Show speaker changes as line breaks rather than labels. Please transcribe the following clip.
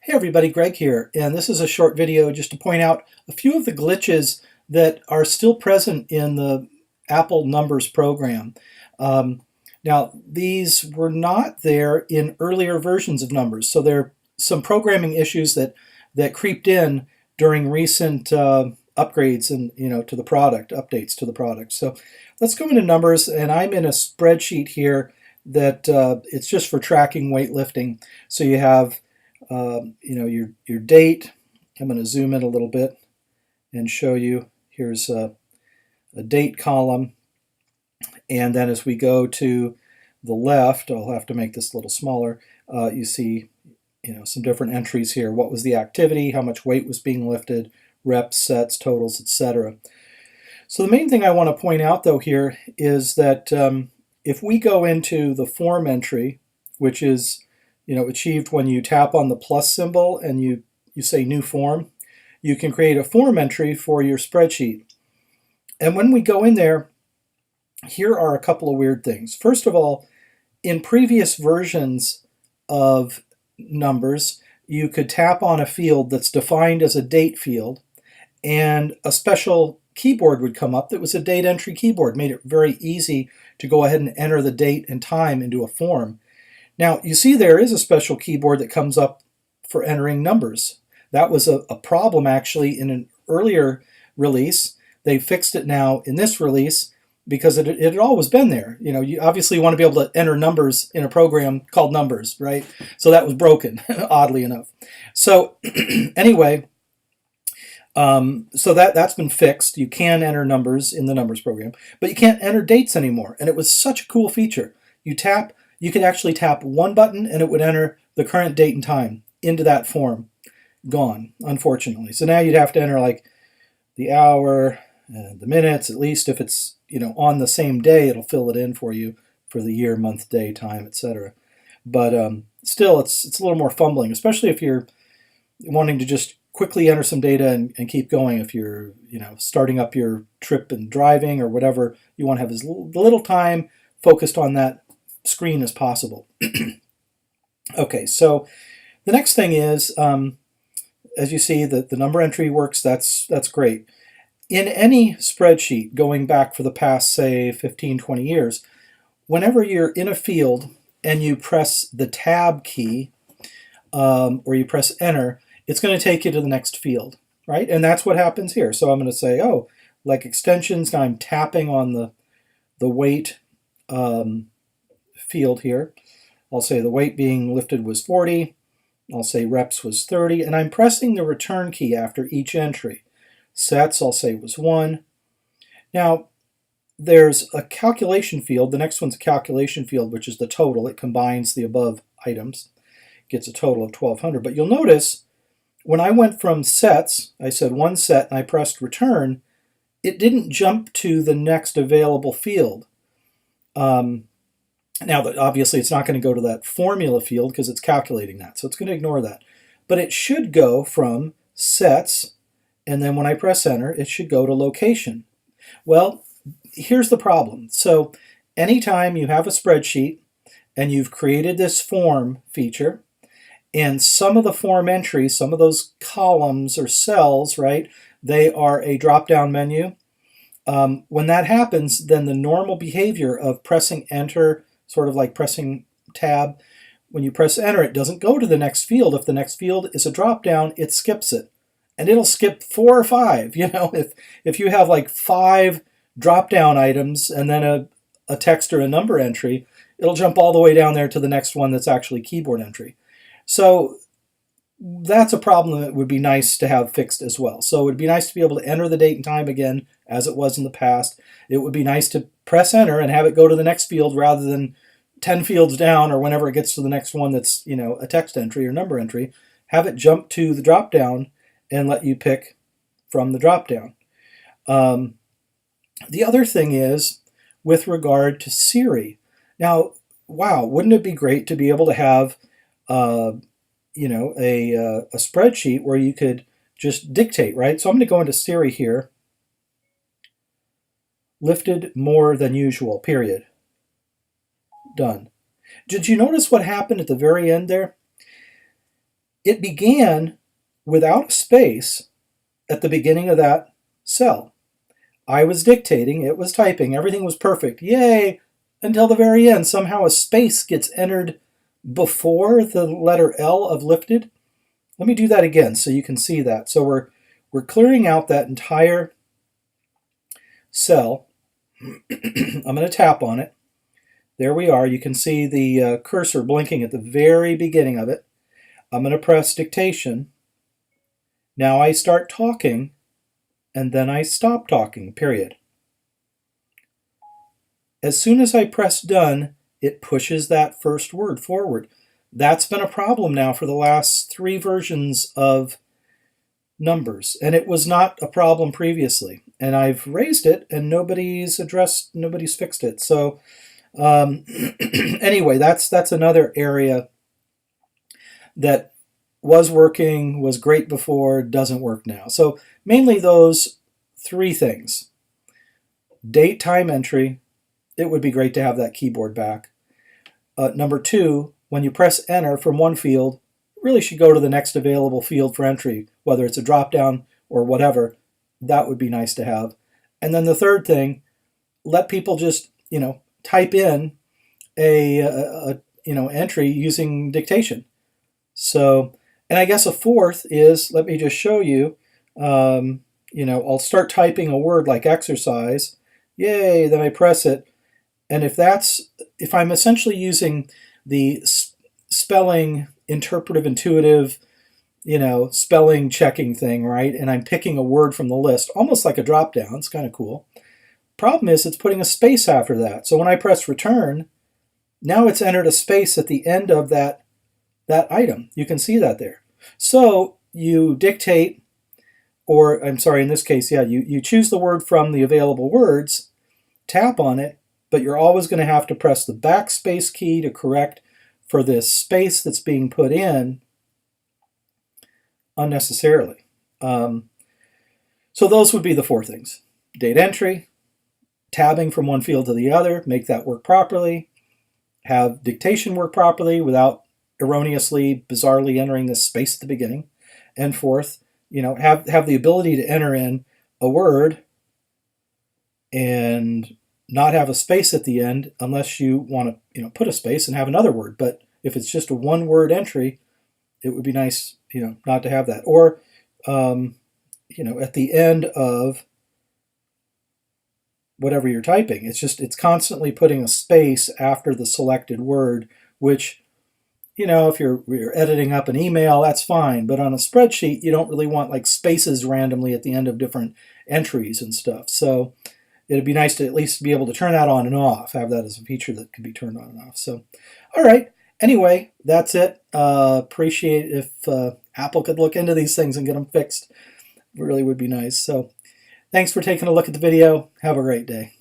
Hey everybody, Greg here, and this is a short video just to point out a few of the glitches that are still present in the Apple Numbers program. Um, Now, these were not there in earlier versions of Numbers, so there are some programming issues that creeped in during recent upgrades and to the product, updates to the product. So let's go into Numbers, and I'm in a spreadsheet here that it's just for tracking weightlifting. So you have your date. I'm going to zoom in a little bit and show you. Here's a date column, and then as we go to the left, I'll have to make this a little smaller. You see, some different entries here. What was the activity? How much weight was being lifted? Reps, sets, totals, etc. So the main thing I want to point out though here is that if we go into the form entry, which is achieved when you tap on the plus symbol and you say new form, you can create a form entry for your spreadsheet. And when we go in there, here are a couple of weird things. First of all, in previous versions of Numbers, you could tap on a field that's defined as a date field, and a special keyboard would come up that was a date entry keyboard, made it very easy to go ahead and enter the date and time into a form. Now, you see there is a special keyboard that comes up for entering numbers. That was a problem actually in an earlier release. They fixed it now in this release because it had always been there. You obviously want to be able to enter numbers in a program called Numbers, right? So that was broken, oddly enough. So anyway, so that's been fixed. You can enter numbers in the Numbers program, but you can't enter dates anymore. And it was such a cool feature. You could actually tap one button and it would enter the current date and time into that form. Gone, unfortunately. So now you'd have to enter like the hour and the minutes, at least if it's on the same day, it'll fill it in for you for the year, month, day, time, etc. But still, it's a little more fumbling, especially if you're wanting to just quickly enter some data and keep going. If you're starting up your trip and driving or whatever, you want to have as little time focused on that screen as possible. Okay, so the next thing is, as you see, the number entry works. That's great. In any spreadsheet going back for the past, say, 15, 20 years, whenever you're in a field and you press the tab key or you press enter, it's going to take you to the next field, right? And that's what happens here. So I'm going to say, oh, like extensions, now I'm tapping on the weight field here. I'll say the weight being lifted was 40. I'll say reps was 30, and I'm pressing the return key after each entry. Sets, I'll say, was 1. Now, there's a calculation field. The next one's a calculation field, which is the total. It combines the above items, gets a total of 1,200. But you'll notice when I went from sets, I said one set, and I pressed return, it didn't jump to the next available field. Now, that obviously it's not going to go to that formula field because it's calculating that, so it's going to ignore that. But it should go from sets, and then when I press enter, it should go to location. Well, here's the problem. So anytime you have a spreadsheet and you've created this form feature, and some of the form entries, some of those columns or cells, right, they are a drop-down menu. When that happens, then the normal behavior of pressing enter, sort of like pressing tab, when you press enter, it doesn't go to the next field. If the next field is a drop-down, it skips it. And it'll skip 4 or 5. If you have like 5 drop-down items and then a text or a number entry, it'll jump all the way down there to the next one that's actually keyboard entry. So that's a problem that would be nice to have fixed as well. So it would be nice to be able to enter the date and time again as it was in the past. It would be nice to press enter and have it go to the next field rather than 10 fields down, or whenever it gets to the next one that's a text entry or number entry, have it jump to the drop down and let you pick from the drop down. The other thing is with regard to Siri. Now, wow, wouldn't it be great to be able to have a spreadsheet where you could just dictate, right? So I'm going to go into Siri here. Lifted more than usual, period. Done. Did you notice what happened at the very end there? it began without a space at the beginning of that cell. I was dictating, it was typing, everything was perfect. Yay! Until the very end, somehow a space gets entered before the letter L of lifted. Let me do that again so you can see that. So we're clearing out that entire cell. I'm going to tap on it. There we are. You can see the cursor blinking at the very beginning of it. I'm going to press dictation. Now I start talking, and then I stop talking, period. As soon as I press done, it pushes that first word forward. That's been a problem now for the last 3 versions of Numbers, and it was not a problem previously. And I've raised it, and nobody's fixed it. So anyway, that's another area that was working, was great before, doesn't work now. So mainly those 3 things. Date, time entry. It would be great to have that keyboard back. Number 2, when you press enter from one field, it really should go to the next available field for entry, whether it's a drop down or whatever. That would be nice to have. And then the third thing, let people just, type in a entry using dictation. So, and I guess a fourth is, let me just show you, I'll start typing a word like exercise. Yay, then I press it. And if I'm essentially using the spelling interpretive intuitive, spelling checking thing, right? And I'm picking a word from the list, almost like a drop down. It's kind of cool. Problem is it's putting a space after that. So when I press return, now it's entered a space at the end of that item. You can see that there. So you dictate, or I'm sorry, in this case, you choose the word from the available words, tap on it, but you're always going to have to press the backspace key to correct for this space that's being put in unnecessarily. So those would be the 4 things. Date entry, tabbing from one field to the other, make that work properly, have dictation work properly without erroneously, bizarrely entering this space at the beginning, and 4th, have the ability to enter in a word and not have a space at the end unless you want to put a space and have another word. But if it's just a 1-word entry, it would be nice not to have that. Or at the end of whatever you're typing, it's constantly putting a space after the selected word, which if you're editing up an email, that's fine. But on a spreadsheet, you don't really want like spaces randomly at the end of different entries and stuff. So it'd be nice to at least be able to turn that on and off, have that as a feature that can be turned on and off. So, all right. Anyway, that's it. Appreciate if Apple could look into these things and get them fixed. It really would be nice. So thanks for taking a look at the video. Have a great day.